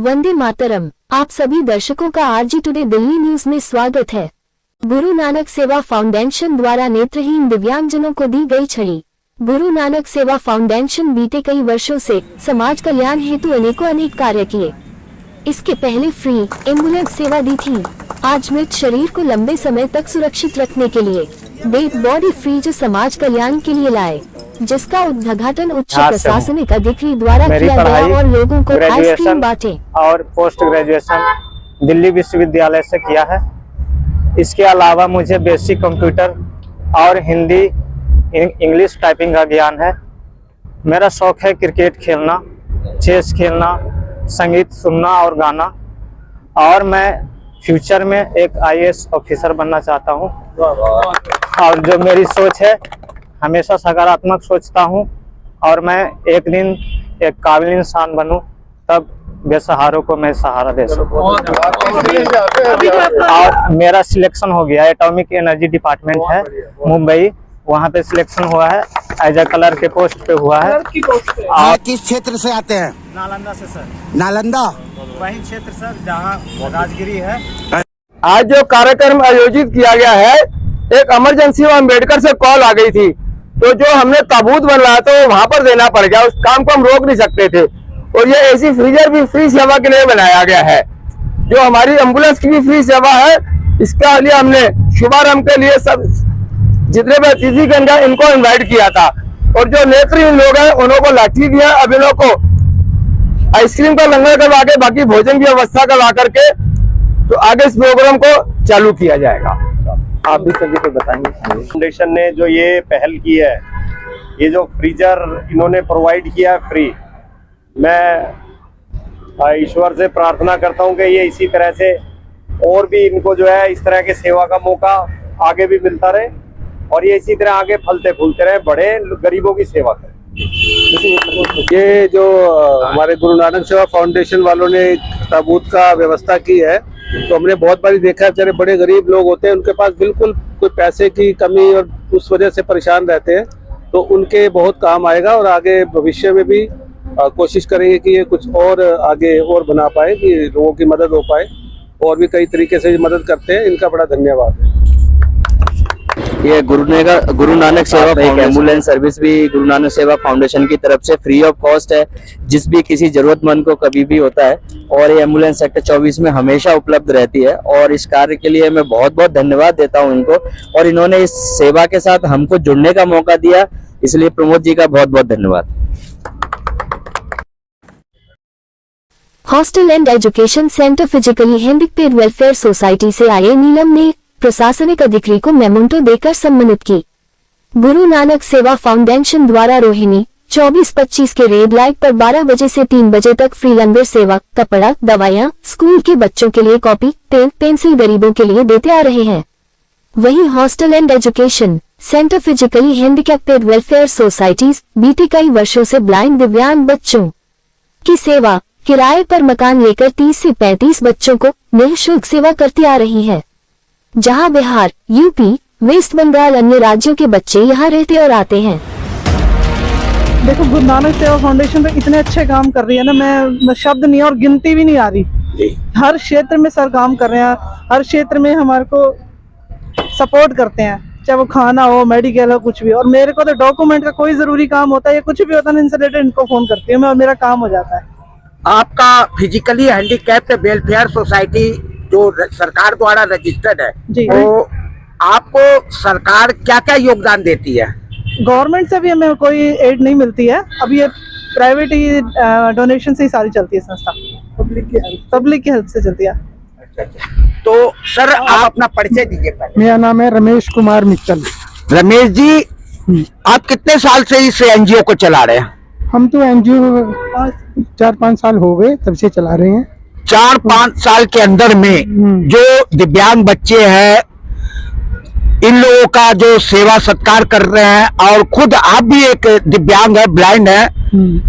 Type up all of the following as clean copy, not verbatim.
वंदे मातरम। आप सभी दर्शकों का आरजी टुडे दिल्ली न्यूज में स्वागत है। गुरु नानक सेवा फाउंडेशन द्वारा नेत्रहीन दिव्यांगजनों को दी गई छड़ी। गुरु नानक सेवा फाउंडेशन बीते कई वर्षों से समाज कल्याण हेतु अनेक कार्य किए। इसके पहले फ्री एम्बुलेंस सेवा दी थी। आज मृत शरीर को लंबे समय तक सुरक्षित रखने के लिए डेड बॉडी फ्रीज समाज कल्याण के लिए लाए, जिसका उद्घाटन उच्च प्रशासनिक अधिकारी द्वारा किया गया और लोगों को आइसक्रीम बांटे। और पोस्ट ग्रेजुएशन दिल्ली विश्वविद्यालय से किया है। इसके अलावा मुझे बेसिक कंप्यूटर और हिंदी इंग्लिश टाइपिंग का ज्ञान है। मेरा शौक है क्रिकेट खेलना, चेस खेलना, संगीत सुनना और गाना, और मैं फ्यूचर में एक आईएएस ऑफिसर बनना चाहता हूं। और जो मेरी सोच है, हमेशा सकारात्मक सोचता हूं और मैं एक दिन एक काबिल इंसान बनूं, तब बेसहारों को मैं सहारा दे सकूं। और मेरा सिलेक्शन हो गया, एटॉमिक एनर्जी डिपार्टमेंट है मुंबई, वहां पे सिलेक्शन हुआ है, एज ए क्लर्क के पोस्ट पे हुआ है। आप किस क्षेत्र से आते हैं? नालंदा से सर। नालंदा वही क्षेत्र सर जहाँ राजगिरी है। आज जो कार्यक्रम आयोजित किया गया है, एक इमरजेंसी में अम्बेडकर से कॉल आ गई थी, तो जो हमने ताबूत बन रहा था वो वहां पर देना पड़ गया। उस काम को हम रोक नहीं सकते थे, और ये एसी फ्रीजर भी फ्री सेवा के लिए बनाया गया है। जो हमारी एम्बुलेंस की भी फ्री सेवा है, इसका लिए हमने शुभारंभ के लिए सब जितने भी अतिथिगण का इनको इन्वाइट किया था, और जो नेत्रहीन लोग हैं उन्हों को लाठी दिया। अब इन्हों को आइसक्रीम का लंगर करवा के बाकी भोजन की व्यवस्था करवा करके तो आगे इस प्रोग्राम को चालू किया जाएगा। आप भी सभी को बताएंगे। फाउंडेशन ने जो ये पहल की है, ये जो फ्रीजर इन्होंने प्रोवाइड किया है फ्री, मैं ईश्वर से प्रार्थना करता हूँ कि ये इसी तरह से और भी इनको जो है इस तरह के सेवा का मौका आगे भी मिलता रहे, और ये इसी तरह आगे फलते फूलते रहे, बड़े गरीबों की सेवा करें। ये जो हमारे गुरु नानक सेवा फाउंडेशन वालों ने ताबूत का व्यवस्था की है, तो हमने बहुत बारी देखा है, बेचारे बड़े गरीब लोग होते हैं, उनके पास बिल्कुल कोई पैसे की कमी और उस वजह से परेशान रहते हैं, तो उनके बहुत काम आएगा। और आगे भविष्य में भी कोशिश करेंगे कि ये कुछ और आगे और बना पाए, कि लोगों की मदद हो पाए, और भी कई तरीके से मदद करते हैं। इनका बड़ा धन्यवाद है। ये गुरु नानक सेवा एम्बुलेंस सर्विस भी गुरु नानक सेवा फाउंडेशन की तरफ से फ्री ऑफ कॉस्ट है, जिस भी किसी जरूरतमंद को कभी भी होता है, और ये एम्बुलेंस सेक्टर 24 में हमेशा उपलब्ध रहती है। और इस कार्य के लिए मैं बहुत बहुत धन्यवाद देता हूं इनको, और इन्होंने इस सेवा के साथ हमको जुड़ने का मौका दिया, इसलिए प्रमोद जी का बहुत बहुत धन्यवाद। Hostel and education centre physically handicapped welfare society से आए नीलम ने प्रशासनिक अधिकारी को मेमोंटो देकर सम्मानित की। गुरु नानक सेवा फाउंडेशन द्वारा रोहिणी 24-25 के रेड लाइट पर 12 बजे से 3 बजे तक फ्री लंगर सेवा, कपड़ा, दवाइयाँ, स्कूल के बच्चों के लिए कॉपी, पेन, पेंसिल गरीबों के लिए देते आ रहे हैं। वहीं hostel and education centre physically handicapped welfare societies बीते कई वर्षों से ब्लाइंड दिव्यांग बच्चों की सेवा, किराए पर मकान लेकर 30 से 35 बच्चों को निःशुल्क सेवा करती आ रही है, जहां बिहार, यूपी, वेस्ट बंगाल, अन्य राज्यों के बच्चे यहां रहते और आते हैं। देखो, गुरु नानक सेवा फाउंडेशन तो इतने अच्छे काम कर रही है ना, मैं शब्द नहीं और गिनती भी नहीं आ रही। हर क्षेत्र में सर काम कर रहे हैं, हर क्षेत्र में हमारे को सपोर्ट करते हैं, चाहे वो खाना हो, मेडिकल हो, कुछ भी। और मेरे को तो डॉक्यूमेंट का कोई जरूरी काम होता है या कुछ भी होता है, इनसे रिलेटेड इनको फोन करती हूँ मैं और मेरा काम हो जाता है। आपका फिजिकली हैंडीकैप्ड वेलफेयर सोसाइटी जो सरकार द्वारा रजिस्टर्ड है, तो आपको सरकार क्या क्या योगदान देती है? गवर्नमेंट से भी हमें कोई एड नहीं मिलती है, अब ये प्राइवेट ही डोनेशन से ही सारी चलती है संस्था, पब्लिक की हेल्प से चलती है। तो सर, आप अपना परिचय दीजिए पहले। मेरा नाम है रमेश कुमार मित्तल। रमेश जी, आप कितने साल से इस एनजीओ को चला रहे हैं? हम तो एनजीओ 4-5 साल हो गए तब से चला रहे हैं। 4-5 साल के अंदर में जो दिव्यांग बच्चे हैं, इन लोगों का जो सेवा सत्कार कर रहे हैं, और खुद आप भी एक दिव्यांग है, ब्लाइंड है,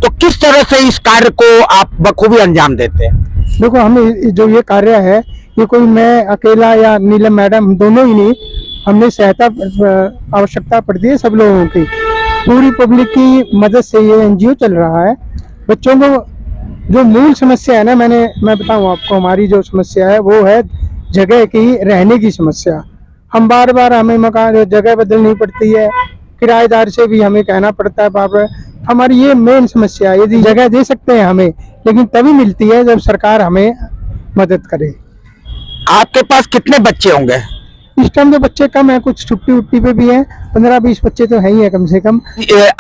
तो किस तरह से इस कार्य को आप बखूबी अंजाम देते हैं? देखो, हमें जो ये कार्य है, ये कोई मैं अकेला या नीलम मैडम दोनों ही नहीं, हमने सहायता आवश्यकता पड़ती है सब लोगों की, पूरी पब्लिक की मदद से ये एनजीओ चल रहा है। बच्चों को जो मूल समस्या है ना, मैं बताऊं आपको, हमारी जो समस्या है वो है जगह की, रहने की समस्या। हम बार बार हमें मकान जगह बदलनी पड़ती है, किराएदार से भी हमें कहना पड़ता है बार बार। हमारी ये मेन समस्या है। यदि जगह दे सकते हैं हमें, लेकिन तभी मिलती है जब सरकार हमें मदद करे। आपके पास कितने बच्चे होंगे? इस टाइम तो बच्चे कम है, कुछ छुट्टी उट्टी पे भी हैं, 15-20 बच्चे तो हैं ही है कम से कम।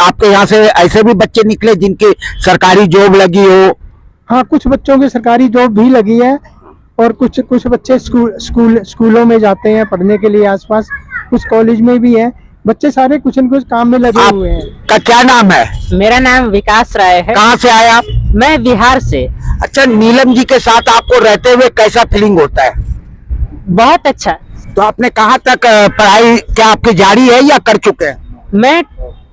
आपके यहाँ से ऐसे भी बच्चे निकले जिनकी सरकारी जॉब लगी हो? हाँ, कुछ बच्चों की सरकारी जॉब भी लगी है और कुछ बच्चे स्कूलों में जाते हैं पढ़ने के लिए आसपास, कुछ कॉलेज में भी है बच्चे, सारे कुछ न कुछ काम में लगे हुए हैं। का क्या नाम है? मेरा नाम विकास राय है। कहाँ से आए आप? मैं बिहार से। अच्छा, नीलम जी के साथ आपको रहते हुए कैसा फीलिंग होता है? बहुत अच्छा। तो आपने कहाँ तक पढ़ाई क्या आपकी जारी है या कर चुके हैं? मैं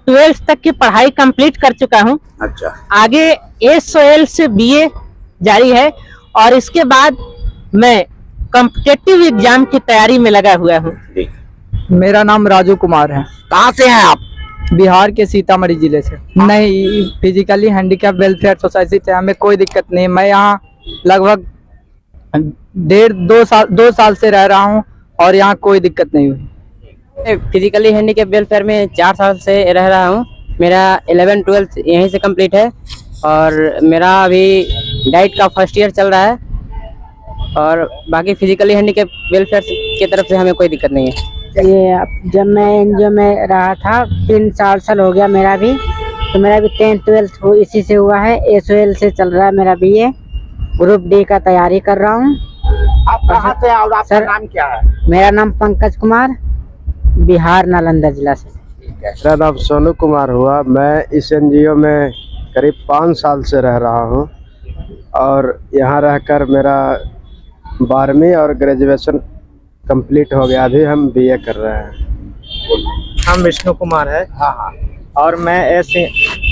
12th तक की पढ़ाई कंप्लीट कर चुका हूँ। अच्छा, आगे एसओएल से बीए जारी है और इसके बाद मैं कॉम्पिटिटिव एग्जाम की तैयारी में लगा हुआ हूँ। मेरा नाम राजू कुमार है। कहाँ से हैं आप? बिहार के सीतामढ़ी जिले से। नहीं, फिजिकली हैंडीकैप वेलफेयर सोसाइटी से हमें कोई दिक्कत नहीं। मैं यहाँ लगभग 2 साल से रह रहा हूँ और यहाँ कोई दिक्कत नहीं हुई। फिजिकली हैंडीकैप वेलफेयर में 4 साल से रह रहा हूँ। मेरा 11th-12th यहीं से कंप्लीट है और मेरा अभी डाइट का फर्स्ट ईयर चल रहा है और बाकी फिजिकली हैंडीकैप वेलफेयर की तरफ से हमें कोई दिक्कत नहीं है। ये जब मैं एनजीओ में रहा था 3-4 साल हो गया मेरा भी, तो मेरा भी 10th-12th इसी से हुआ है। एसओएल से चल रहा है मेरा बीए, ग्रुप डी का तैयारी कर रहा हूँ। आप कहाँ से और आपका नाम क्या है? मेरा नाम पंकज कुमार, बिहार नालंदा जिला से। मेरा नाम सोनू कुमार हुआ। मैं इस एनजीओ में करीब 5 साल से रह रहा हूँ और यहाँ रहकर मेरा 12वीं और ग्रेजुएशन कंप्लीट हो गया। अभी हम बीए कर रहे हैं। हम विष्णु कुमार है। और मैं ऐसे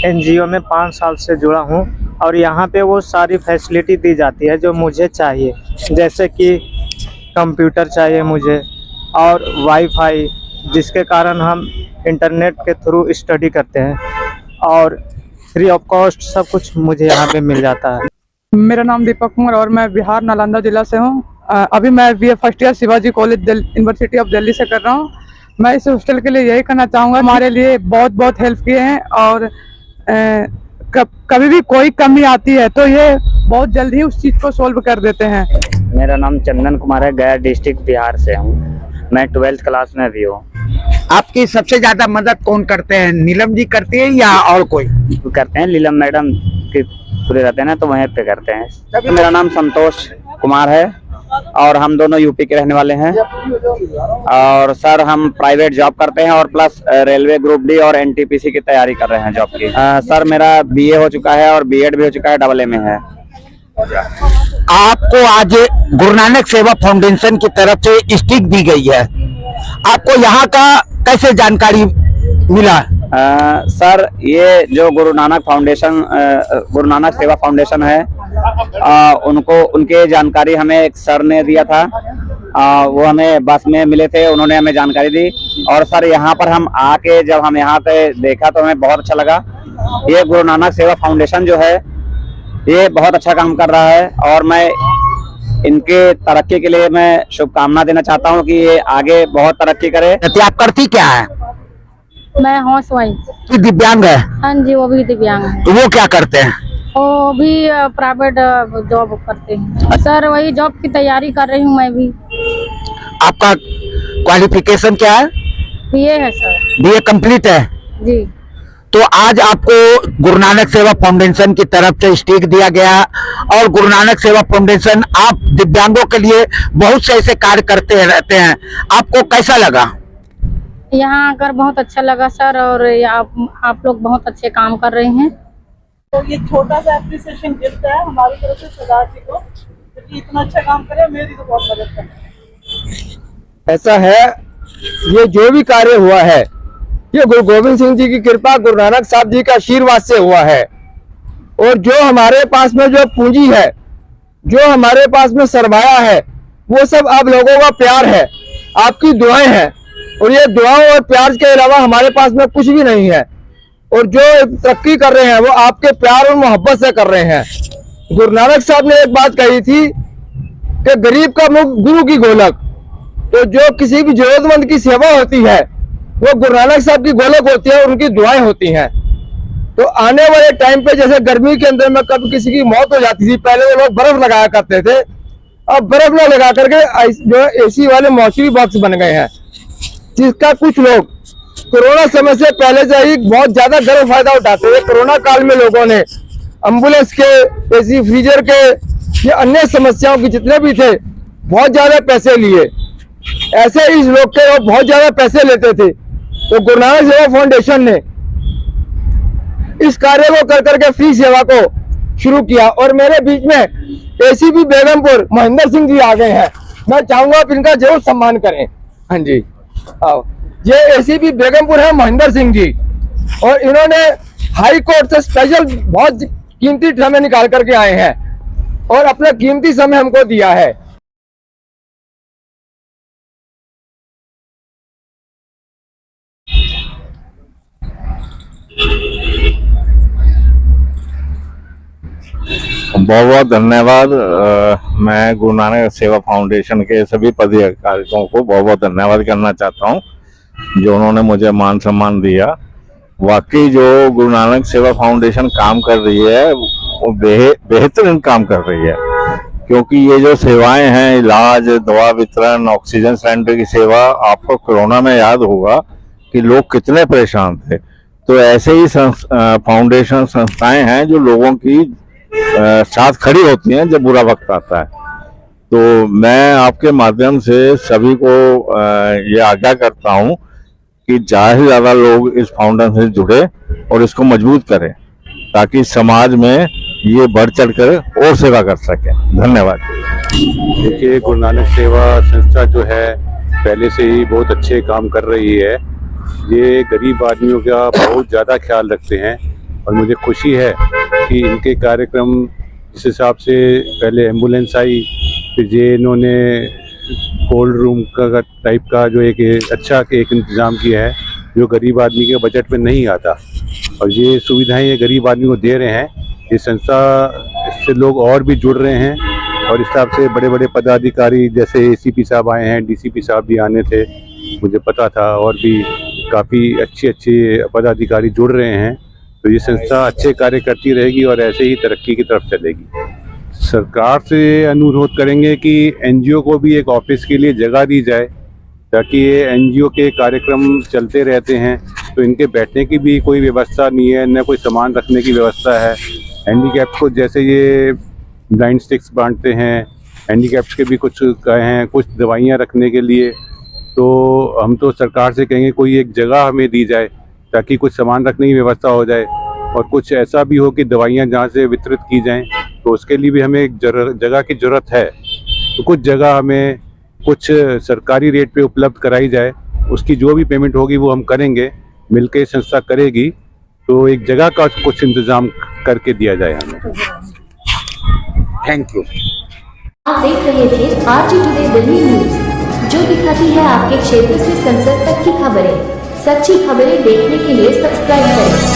एनजीओ में 5 साल से जुड़ा हूँ और यहाँ पे वो सारी फैसिलिटी दी जाती है जो मुझे चाहिए, जैसे कि कंप्यूटर चाहिए मुझे और वाईफाई, जिसके कारण हम इंटरनेट के थ्रू स्टडी करते हैं और फ्री ऑफ कॉस्ट सब कुछ मुझे यहाँ पे मिल जाता है। मेरा नाम दीपक कुमार और मैं बिहार नालंदा जिला से हूँ। अभी मैं BA first year Shivaji college university of Delhi से कर रहा हूँ। मैं इस हॉस्टल के लिए यही कहना चाहूँगा, हमारे लिए बहुत बहुत हेल्प किए हैं और कभी भी कोई कमी आती है तो ये बहुत जल्दी ही उस चीज़ को सोल्व कर देते हैं। मेरा नाम चंदन कुमार है, गया डिस्ट्रिक्ट बिहार से हूँ। मैं 12th क्लास में भी हूँ। आपकी सबसे ज्यादा मदद कौन करते हैं? नीलम जी करती है या और कोई करते हैं? नीलम मैडम के पूरे रहते हैं ना, तो वहीं पे करते हैं। मेरा नाम संतोष कुमार है और हम दोनों यूपी के रहने वाले हैं और सर हम प्राइवेट जॉब करते हैं और प्लस रेलवे ग्रुप डी और एनटीपीसी की तैयारी कर रहे हैं जॉब की। सर मेरा बीए हो चुका है और बीएड भी हो चुका है, AA में है। आपको आज गुरु नानक सेवा फाउंडेशन की तरफ से स्टिक दी गई है, आपको यहाँ का कैसे जानकारी मिला? सर ये जो गुरु नानक फाउंडेशन, गुरु नानक सेवा फाउंडेशन है, उनको उनके जानकारी हमें एक सर ने दिया था। वो हमें बस में मिले थे, उन्होंने हमें जानकारी दी और सर यहाँ पर हम आके जब हम यहाँ पे देखा तो हमें बहुत अच्छा लगा। ये गुरु नानक सेवा फाउंडेशन जो है ये बहुत अच्छा काम कर रहा है और मैं इनके तरक्की के लिए मैं शुभकामना देना चाहता हूँ कि ये आगे बहुत तरक्की करे। आप करती क्या है? मैं हाउसवाइफ। दिव्यांग है? हाँ जी, वो भी दिव्यांग है। तो वो क्या करते हैं? वो भी प्राइवेट जॉब करते हैं। सर वही जॉब की तैयारी कर रही हूँ मैं भी। आपका क्वालिफिकेशन क्या है? बीए है सर। बीए कंप्लीट है जी। तो आज आपको गुरु नानक सेवा फाउंडेशन की तरफ से स्टिक दिया गया और गुरु नानक सेवा फाउंडेशन आप दिव्यांगों के लिए बहुत से ऐसे कार्य करते रहते हैं, आपको कैसा लगा? यहाँ आकर बहुत अच्छा लगा सर और आप लोग बहुत अच्छे काम कर रहे हैं। तो ये छोटा सा एप्रिसिएशन गिफ्ट है हमारी तरफ से सरदार जी को, क्योंकि इतना अच्छा काम करे, मेरी तो बहुत मदद करना। ऐसा है, ये जो भी कार्य हुआ है ये गुरु गोविंद सिंह जी की कृपा, गुरु नानक साहब जी का आशीर्वाद से हुआ है। और जो हमारे पास में जो पूंजी है, जो हमारे पास में सरमाया है, वो सब आप लोगों का प्यार है, आपकी दुआएं हैं। और ये दुआओं और प्यार के अलावा हमारे पास में कुछ भी नहीं है। और जो तरक्की कर रहे हैं वो आपके प्यार और मोहब्बत से कर रहे हैं। गुरु नानक साहब ने एक बात कही थी कि गरीब का मुख गुरु की गोलक। तो जो किसी भी जरूरतमंद की सेवा होती है वो गुरु नानक साहब की गोलक होती है, उनकी दुआएं होती हैं। तो आने वाले टाइम पे जैसे गर्मी के अंदर में कभी किसी की मौत हो जाती थी, पहले वो लोग बर्फ लगाया करते थे, अब बर्फ न लगा करके जो है एसी वाले मॉर्चरी बॉक्स बन गए हैं, जिसका कुछ लोग कोरोना समय से पहले से ही बहुत ज्यादा गर्व फायदा उठाते थे। कोरोना काल में लोगों ने एम्बुलेंस के, एसी फ्रीजर के, ये अन्य समस्याओं के जितने भी थे बहुत ज्यादा पैसे लिए। ऐसे इस लोग के वो बहुत ज्यादा पैसे लेते थे। तो गुरु नानक सेवा फाउंडेशन ने इस कार्य को कर करके फ्री सेवा को शुरू किया। और मेरे बीच में एसीपी बेगमपुर महेंद्र सिंह जी आ गए हैं, मैं चाहूंगा आप इनका जरूर सम्मान करें। हाँ जी, आओ। ये एसीपी बेगमपुर है महेंद्र सिंह जी, और इन्होंने हाई कोर्ट से स्पेशल बहुत कीमती समय निकाल करके आए हैं और अपना कीमती समय हमको दिया है। बहुत बहुत धन्यवाद। मैं गुरु नानक सेवा फाउंडेशन के सभी पदाधिकारियों को बहुत बहुत धन्यवाद करना चाहता हूं, जो उन्होंने मुझे मान सम्मान दिया। वाकई जो गुरु नानक सेवा फाउंडेशन काम कर रही है वो बेहतरीन काम कर रही है, क्योंकि ये जो सेवाएं हैं, इलाज, दवा वितरण, ऑक्सीजन सिलेंडर की सेवा, आपको कोरोना में याद होगा कि लोग कितने परेशान थे। तो ऐसे ही फाउंडेशन संस्थाएं हैं जो लोगों की साथ खड़ी होती हैं जब बुरा वक्त आता है। तो मैं आपके माध्यम से सभी को ये आग्रह करता हूं कि ज़्यादा से ज़्यादा लोग इस फाउंडेशन से जुड़े और इसको मजबूत करें, ताकि समाज में ये बढ़ चढ़कर और सेवा कर सके। धन्यवाद। देखिए, गुरु नानक सेवा संस्था जो है पहले से ही बहुत अच्छे काम कर रही है। ये गरीब आदमियों का बहुत ज़्यादा ख्याल रखते हैं और मुझे खुशी है कि इनके कार्यक्रम जिस हिसाब से पहले एम्बुलेंस आई, फिर ये इन्होंने कोल्ड रूम का टाइप का जो एक इंतज़ाम किया है जो गरीब आदमी के बजट में नहीं आता, और ये सुविधाएं ये गरीब आदमी को दे रहे हैं। ये संस्था, इससे लोग और भी जुड़ रहे हैं और इस हिसाब से बड़े बड़े पदाधिकारी जैसे एसीपी साहब आए हैं, डीसीपी साहब भी आने थे, मुझे पता था, और भी काफ़ी अच्छे पदाधिकारी जुड़ रहे हैं। तो ये संस्था अच्छे कार्य करती रहेगी और ऐसे ही तरक्की की तरफ चलेगी। सरकार से अनुरोध करेंगे कि एनजीओ को भी एक ऑफिस के लिए जगह दी जाए, ताकि ये एनजीओ के कार्यक्रम चलते रहते हैं तो इनके बैठने की भी कोई व्यवस्था नहीं है, न कोई सामान रखने की व्यवस्था है। हैंडीकैप्स को जैसे ये ब्लाइंड स्टिक्स बांटते हैं, हैंडीकैप्स के भी कुछ कहे हैं, कुछ दवाइयाँ रखने के लिए। तो हम तो सरकार से कहेंगे कोई एक जगह हमें दी जाए ताकि कुछ सामान रखने की व्यवस्था हो जाए, और कुछ ऐसा भी हो कि दवाइयाँ जहाँ से वितरित की जाएं, तो उसके लिए भी हमें एक जगह की ज़रूरत है। तो कुछ जगह हमें कुछ सरकारी रेट पे उपलब्ध कराई जाए, उसकी जो भी पेमेंट होगी वो हम करेंगे, मिलकर संस्था करेगी। तो एक जगह का कुछ इंतज़ाम करके दिया जाए हमें। Thank you. आप देख रहे थे आरटी टुडे दिल्ली न्यूज, जो दिखाती है आपके क्षेत्र से संसद तक की खबरें। सच्ची खबरें देखने के लिए सब्सक्राइब करें।